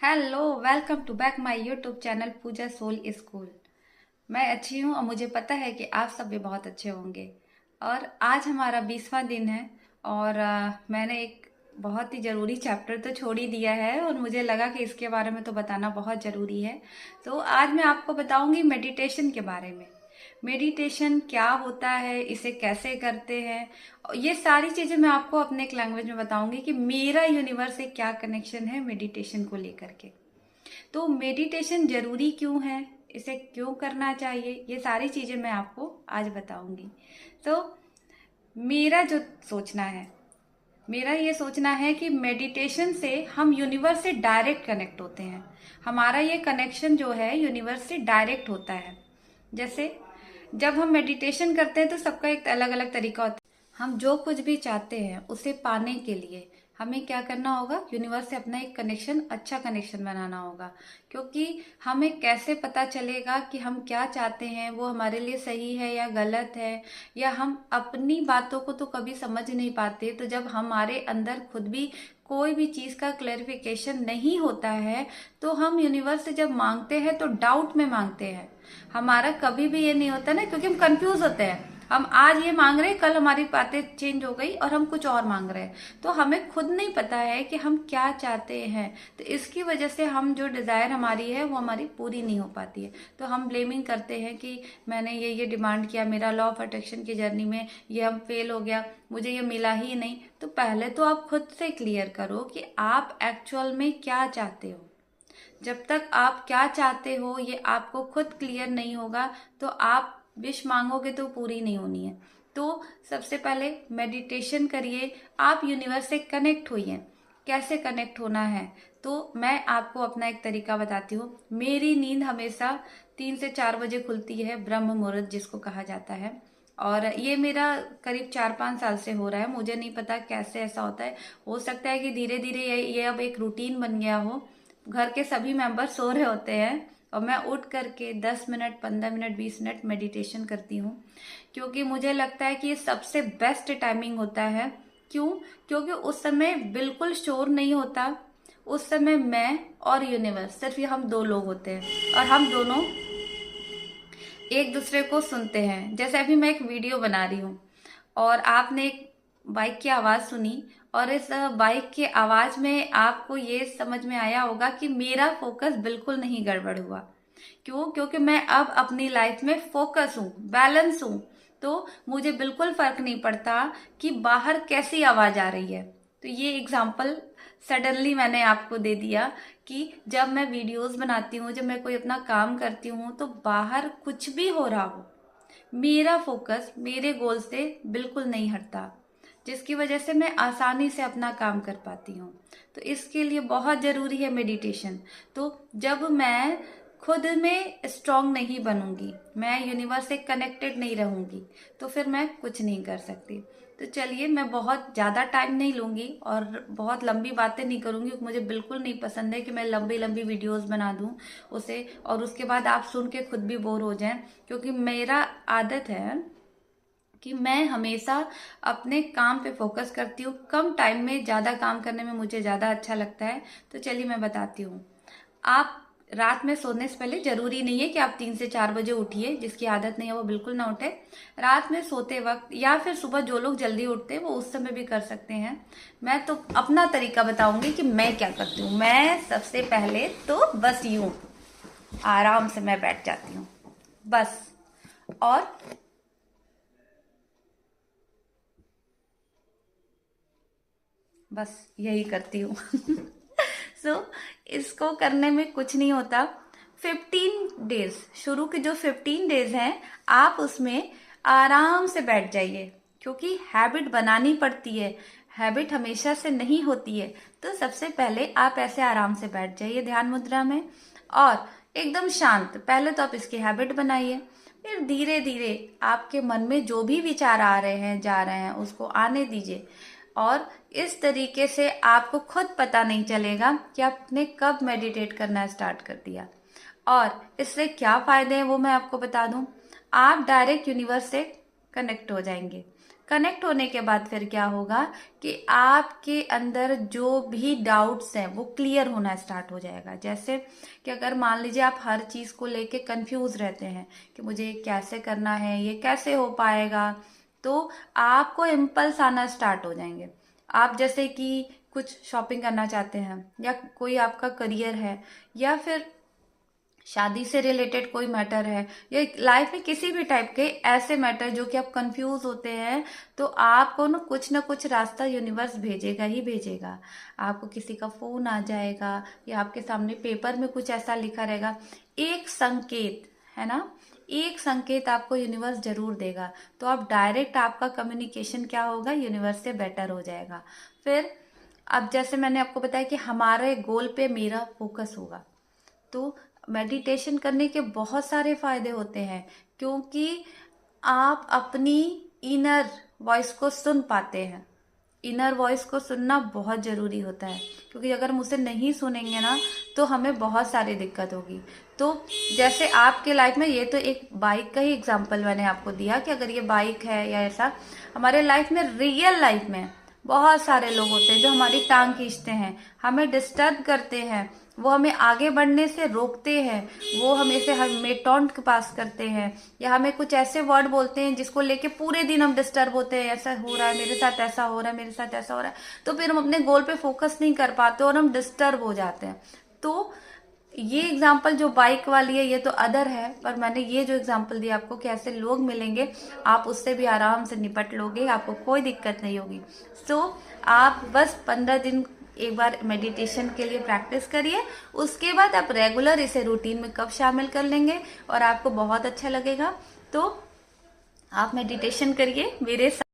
Hello, welcome to back my YouTube channel Pooja soul school. मैं अच्छी हूँ और मुझे पता है कि आप सब भी बहुत अच्छे होंगे। और आज हमारा 20वां दिन है। और मैंने एक बहुत ही ज़रूरी चैप्टर तो छोड़ ही दिया है और मुझे लगा कि इसके बारे में तो बताना बहुत ज़रूरी है। तो आज मैं आपको बताऊंगी मेडिटेशन के बारे में। मेडिटेशन क्या होता है, इसे कैसे करते हैं, और ये सारी चीज़ें मैं आपको अपने एक लैंग्वेज में बताऊंगी कि मेरा यूनिवर्स से क्या कनेक्शन है मेडिटेशन को लेकर के। तो मेडिटेशन जरूरी क्यों है, इसे क्यों करना चाहिए, ये सारी चीजें मैं आपको आज बताऊंगी। तो मेरा जो सोचना है, मेरा ये सोचना है कि मेडिटेशन से हम यूनिवर्स से डायरेक्ट कनेक्ट होते हैं। हमारा ये कनेक्शन जो है यूनिवर्स से डायरेक्ट होता है। जैसे जब हम मेडिटेशन करते हैं तो सबका एक अलग अलग तरीका होता है। हम जो कुछ भी चाहते हैं उसे पाने के लिए हमें क्या करना होगा, यूनिवर्स से अपना एक कनेक्शन, अच्छा कनेक्शन बनाना होगा। क्योंकि हमें कैसे पता चलेगा कि हम क्या चाहते हैं, वो हमारे लिए सही है या गलत है, या हम अपनी बातों को तो कभी समझ नहीं पाते। तो जब हमारे अंदर खुद भी कोई भी चीज का क्लैरिफिकेशन नहीं होता है तो हम यूनिवर्स से जब मांगते हैं तो डाउट में मांगते हैं। हमारा कभी भी ये नहीं होता ना, क्योंकि हम कंफ्यूज होते हैं। हम आज ये मांग रहे हैं, कल हमारी बातें चेंज हो गई और हम कुछ और मांग रहे हैं। तो हमें खुद नहीं पता है कि हम क्या चाहते हैं। तो इसकी वजह से हम जो डिजायर हमारी है वो हमारी पूरी नहीं हो पाती है। तो हम ब्लेमिंग करते हैं कि मैंने ये डिमांड किया, मेरा लॉ ऑफ अट्रैक्शन की जर्नी में ये हम फेल हो गया, मुझे ये मिला ही नहीं। तो पहले तो आप खुद से क्लियर करो कि आप एक्चुअल में क्या चाहते हो। जब तक आप क्या चाहते हो ये आपको खुद क्लियर नहीं होगा तो आप विश मांगोगे तो पूरी नहीं होनी है। तो सबसे पहले मेडिटेशन करिए, आप यूनिवर्स से कनेक्ट होइए। कैसे कनेक्ट होना है, तो मैं आपको अपना एक तरीका बताती हूँ। मेरी नींद हमेशा 3 से 4 बजे खुलती है, ब्रह्म मुहूर्त जिसको कहा जाता है। और ये मेरा करीब 4-5 साल से हो रहा है। मुझे नहीं पता कैसे ऐसा होता है। हो सकता है कि धीरे धीरे ये अब एक रूटीन बन गया हो। घर के सभी मेंबर सो रहे होते हैं और मैं उठ करके 10 मिनट, 15 मिनट, 20 मिनट मेडिटेशन करती हूँ। क्योंकि मुझे लगता है कि ये सबसे बेस्ट टाइमिंग होता है। क्यों? क्योंकि उस समय बिल्कुल शोर नहीं होता। उस समय मैं और यूनिवर्स, सिर्फ ये हम दो लोग होते हैं और हम दोनों एक दूसरे को सुनते हैं। जैसे अभी मैं एक वीडियो बना रही हूँ और आपने एक बाइक की आवाज सुनी, और इस बाइक की आवाज में आपको ये समझ में आया होगा कि मेरा फोकस बिल्कुल नहीं गड़बड़ हुआ। क्यों? क्योंकि मैं अब अपनी लाइफ में फोकस हूँ, बैलेंस हूँ। तो मुझे बिल्कुल फर्क नहीं पड़ता कि बाहर कैसी आवाज आ रही है। तो ये एग्जाम्पल सडनली मैंने आपको दे दिया कि जब मैं वीडियोस बनाती हूँ, जब मैं कोई अपना काम करती हूँ, तो बाहर कुछ भी हो रहा हो, मेरा फोकस मेरे गोल से बिल्कुल नहीं हटता, जिसकी वजह से मैं आसानी से अपना काम कर पाती हूँ। तो इसके लिए बहुत जरूरी है मेडिटेशन। तो जब मैं खुद में स्ट्रांग नहीं बनूंगी, मैं यूनिवर्स से कनेक्टेड नहीं रहूंगी, तो फिर मैं कुछ नहीं कर सकती। तो चलिए, मैं बहुत ज़्यादा टाइम नहीं लूंगी और बहुत लंबी बातें नहीं करूंगी, क्योंकि मुझे बिल्कुल नहीं पसंद है कि मैं लंबी लंबी वीडियोस बना दूं उसे, और उसके बाद आप सुन के खुद भी बोर हो जाएं। क्योंकि मेरा आदत है कि मैं हमेशा अपने काम पे फोकस करती हूँ। कम टाइम में ज़्यादा काम करने में मुझे ज़्यादा अच्छा लगता है। तो चलिए मैं बताती हूँ। आप रात में सोने से पहले, जरूरी नहीं है कि आप 3 से 4 बजे उठिए, जिसकी आदत नहीं है वो बिल्कुल ना उठे। रात में सोते वक्त या फिर सुबह जो लोग जल्दी उठते हैं वो उस समय भी कर सकते हैं। मैं तो अपना तरीका बताऊंगी कि मैं क्या करती हूँ। मैं सबसे पहले तो बस यूं आराम से मैं बैठ जाती हूँ, बस। और बस यही करती हूँ। सो इसको करने में कुछ नहीं होता। 15 डेज, शुरू के जो 15 डेज हैं, आप उसमें आराम से बैठ जाइए। क्योंकि हैबिट बनानी पड़ती है, हैबिट हमेशा से नहीं होती है। तो सबसे पहले आप ऐसे आराम से बैठ जाइए ध्यान मुद्रा में, और एकदम शांत। पहले तो आप इसकी हैबिट बनाइए, फिर धीरे धीरे आपके मन में जो भी विचार आ रहे हैं, जा रहे हैं, उसको आने दीजिए। और इस तरीके से आपको खुद पता नहीं चलेगा कि आपने कब मेडिटेट करना स्टार्ट कर दिया। और इससे क्या फायदे हैं वो मैं आपको बता दूं। आप डायरेक्ट यूनिवर्स से कनेक्ट हो जाएंगे। कनेक्ट होने के बाद फिर क्या होगा कि आपके अंदर जो भी डाउट्स हैं वो क्लियर होना स्टार्ट हो जाएगा। जैसे कि अगर मान लीजिए आप हर चीज़ को लेके कंफ्यूज रहते हैं कि मुझे ये कैसे करना है, ये कैसे हो पाएगा, तो आपको इम्पल्स आना स्टार्ट हो जाएंगे। आप जैसे कि कुछ शॉपिंग करना चाहते हैं, या कोई आपका करियर है, या फिर शादी से रिलेटेड कोई मैटर है, या लाइफ में किसी भी टाइप के ऐसे मैटर जो कि आप कंफ्यूज होते हैं, तो आपको ना कुछ रास्ता यूनिवर्स भेजेगा ही भेजेगा। आपको किसी का फोन आ जाएगा, या आपके सामने पेपर में कुछ ऐसा लिखा रहेगा, एक संकेत है ना, एक संकेत आपको यूनिवर्स जरूर देगा। तो आप डायरेक्ट, आपका कम्युनिकेशन क्या होगा, यूनिवर्स से बेटर हो जाएगा। फिर अब जैसे मैंने आपको बताया कि हमारे गोल पे मेरा फोकस होगा, तो मेडिटेशन करने के बहुत सारे फायदे होते हैं, क्योंकि आप अपनी इनर वॉइस को सुन पाते हैं। इनर वॉइस को सुनना बहुत जरूरी होता है, क्योंकि अगर हम उसे नहीं सुनेंगे ना तो हमें बहुत सारी दिक्कत होगी। तो जैसे आपके लाइफ में, ये तो एक बाइक का ही एग्जांपल मैंने आपको दिया कि अगर ये बाइक है या ऐसा, हमारे लाइफ में, रियल लाइफ में बहुत सारे लोग होते हैं जो हमारी टांग खींचते हैं, हमें डिस्टर्ब करते हैं, वो हमें आगे बढ़ने से रोकते हैं, वो हमें टॉन्ट पास करते हैं, या हमें कुछ ऐसे वर्ड बोलते हैं जिसको लेके पूरे दिन हम डिस्टर्ब होते हैं, ऐसा हो रहा है मेरे साथ, ऐसा हो रहा है मेरे साथ, ऐसा हो रहा है। तो फिर हम अपने गोल पे फोकस नहीं कर पाते और हम डिस्टर्ब हो जाते हैं। तो ये एग्जाम्पल जो बाइक वाली है, ये तो अदर है, पर मैंने ये जो एग्जाम्पल दिया आपको कि ऐसे लोग मिलेंगे, आप उससे भी आराम से निपट लोगे, आपको कोई दिक्कत नहीं होगी। सो आप बस 15 दिन एक बार मेडिटेशन के लिए प्रैक्टिस करिए, उसके बाद आप रेगुलर इसे रूटीन में कब शामिल कर लेंगे और आपको बहुत अच्छा लगेगा। तो आप मेडिटेशन करिए मेरे साथ।